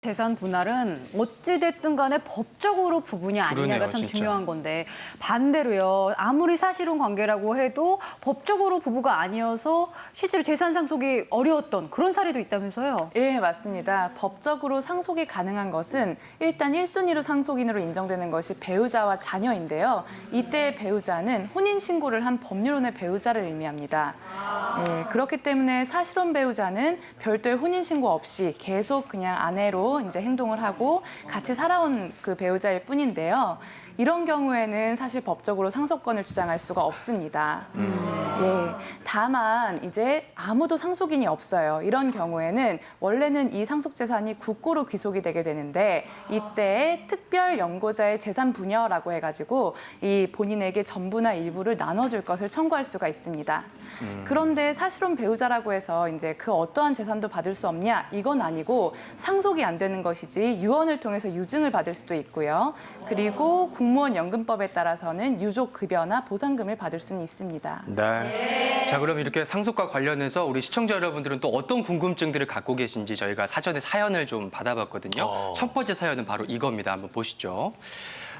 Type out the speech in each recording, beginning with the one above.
재산 분할은 어찌됐든 간에 법적으로 부분이 아니냐가 그러네요, 참 진짜. 중요한 건데 반대로요. 아무리 사실혼 관계라고 해도 법적으로 부부가 아니어서 실제로 재산 상속이 어려웠던 그런 사례도 있다면서요. 예, 맞습니다. 법적으로 상속이 가능한 것은 일단 1순위로 상속인으로 인정되는 것이 배우자와 자녀인데요. 이때 배우자는 혼인신고를 한 법률혼의 배우자를 의미합니다. 예, 그렇기 때문에 사실혼 배우자는 별도의 혼인신고 없이 계속 그냥 아내로 이제 행동을 하고 같이 살아온 그 배우자일 뿐인데요. 이런 경우에는 사실 법적으로 상속권을 주장할 수가 없습니다. 예, 다만 이제 아무도 상속인이 없어요. 이런 경우에는 원래는 이 상속 재산이 국고로 귀속이 되게 되는데 이때 특별 연고자의 재산 분여라고 해가지고 이 본인에게 전부나 일부를 나눠줄 것을 청구할 수가 있습니다. 그런데 사실혼 배우자라고 해서 이제 그 어떠한 재산도 받을 수 없냐? 이건 아니고 상속이 안 되는 것이지 유언을 통해서 유증을 받을 수도 있고요. 그리고 공무원 연금법에 따라서는 유족 급여나 보상금을 받을 수는 있습니다. 네. 자, 그럼 이렇게 상속과 관련해서 우리 시청자 여러분들은 또 어떤 궁금증들을 갖고 계신지 저희가 사전에 사연을 좀 받아봤거든요. 첫 번째 사연은 바로 이겁니다. 한번 보시죠.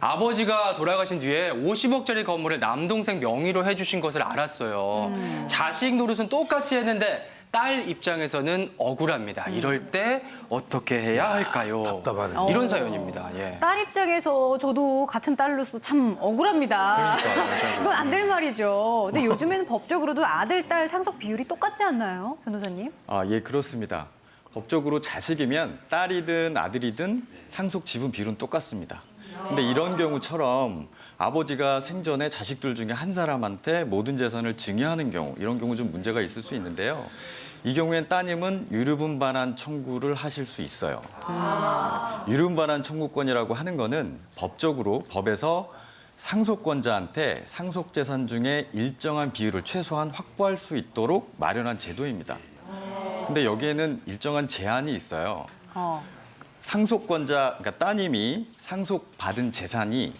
아버지가 돌아가신 뒤에 50억짜리 건물을 남동생 명의로 해주신 것을 알았어요. 자식 노릇은 똑같이 했는데 딸 입장에서는 억울합니다. 이럴 때 어떻게 해야 할까요? 답답하네. 이런 사연입니다. 예. 딸 입장에서 저도 같은 딸로서 참 억울합니다. 그러니까요. 이건 안 될 말이죠. 근데 요즘에는 법적으로도 아들, 딸 상속 비율이 똑같지 않나요, 변호사님? 예, 그렇습니다. 법적으로 자식이면 딸이든 아들이든 상속 지분 비율은 똑같습니다. 근데 이런 경우처럼 아버지가 생전에 자식들 중에 한 사람한테 모든 재산을 증여하는 경우, 이런 경우 좀 문제가 있을 수 있는데요. 이 경우엔 따님은 유류분반환 청구를 하실 수 있어요. 유류분반환 청구권이라고 하는 거는 법적으로 법에서 상속권자한테 상속재산 중에 일정한 비율을 최소한 확보할 수 있도록 마련한 제도입니다. 근데 여기에는 일정한 제한이 있어요. 상속권자, 그러니까 따님이 상속받은 재산이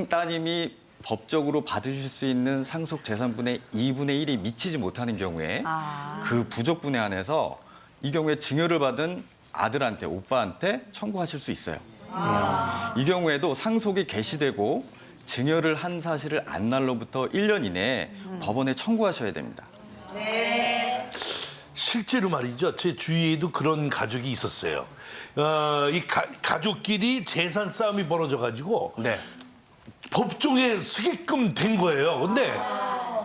따님이 법적으로 받으실 수 있는 상속 재산분의 2분의 1이 미치지 못하는 경우에 그 부족분에 한해서 이 경우에 증여를 받은 아들한테, 오빠한테 청구하실 수 있어요. 이 경우에도 상속이 개시되고 증여를 한 사실을 안 날로부터 1년 이내에 법원에 청구하셔야 됩니다. 실제로 말이죠. 제 주위에도 그런 가족이 있었어요. 이 가족끼리 재산 싸움이 벌어져가지고 네. 법정에 쓰게끔 된 거예요. 근데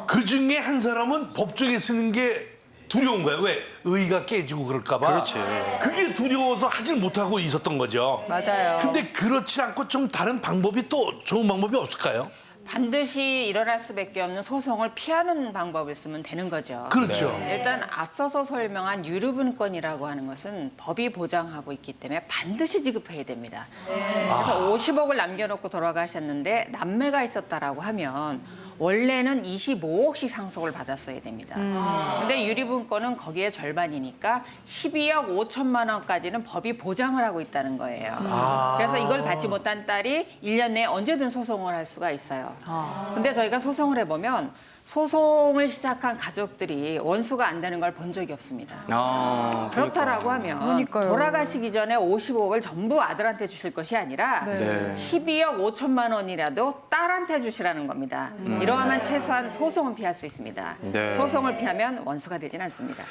그 중에 한 사람은 법정에 쓰는 게 두려운 거예요. 왜? 의의가 깨지고 그럴까 봐. 그렇지. 그게 두려워서 하질 못하고 있었던 거죠. 맞아요. 근데 그렇지 않고 좀 다른 방법이 또 좋은 방법이 없을까요? 반드시 일어날 수밖에 없는 소송을 피하는 방법을 쓰면 되는 거죠. 그렇죠. 일단 앞서서 설명한 유류분권이라고 하는 것은 법이 보장하고 있기 때문에 반드시 지급해야 됩니다. 그래서 50억을 남겨놓고 돌아가셨는데 남매가 있었다라고 하면 원래는 25억씩 상속을 받았어야 됩니다. 근데 유류분권은 거기에 절반이니까 12억 5천만 원까지는 법이 보장을 하고 있다는 거예요. 그래서 이걸 받지 못한 딸이 1년 내에 언제든 소송을 할 수가 있어요. 근데 저희가 소송을 해보면 소송을 시작한 가족들이 원수가 안 되는 걸 본 적이 없습니다. 그렇다라고 하면 그러니까요. 돌아가시기 전에 55억을 전부 아들한테 주실 것이 아니라 네. 12억 5천만 원이라도 딸한테 주시라는 겁니다. 이러하면 최소한 소송은 피할 수 있습니다. 네. 소송을 피하면 원수가 되진 않습니다.